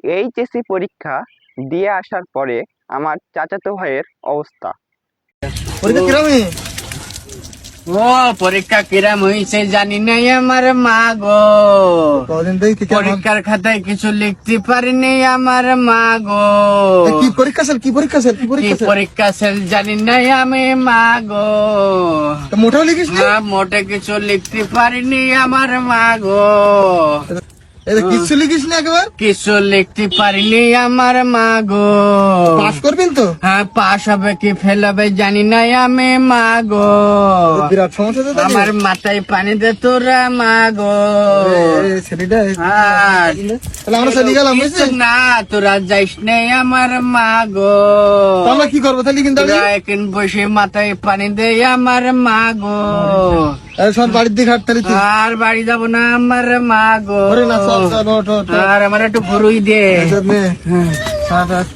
HSC পরীক্ষা দিয়ে আসার পরে আমার চাচাতো ভাইয়ের অবস্থা। পরীক্ষা কিরমে? ও পরীক্ষা কিরাম হয়েছে জানি নাই আমার মা গো। কদিন থেকে কি পরীক্ষার খাতায় কিছু লিখতে পারিনি আমার মা গো। কি পরীক্ষা স্যার? কি পরীক্ষা স্যার? কি কি পরীক্ষা স্যার? পরীক্ষা সেল জানি নাই আমি মা গো। তো মোটাও লিখিস না? না মোটে কিছু লিখতে পারিনি আমার মা গো। এটা কিছু লিখিস না একবার? কিছু লিখতে পারিনি আমার মা গো। পাস করবেন তো? হ্যাঁ পাশ হবে কি ফেল হবে জানি নাই আমি মা গো। বিরাট সমস্যা তো তাহলে। আমার মাথায় পানি দে তোরা মা গো। এই ছেলেটা আর তাহলে আমরা চলে গেলাম বুঝছিস? কিছু না তোরা যাইস নাই আমার মা গো। তো আমরা কি করবো তাহলে? কিন্তু তোরা এখন বসে মাথায় পানি দে আমার মা গো। সব বাড়ির দিকে হাঁট তাহলে তুই। আর বাড়ি যাবো না আমার মা গো। ওরে না, চল চল ওঠ ওঠ। আর আমার একটু ঘুরুই দে। নে। হাঁট হাঁট।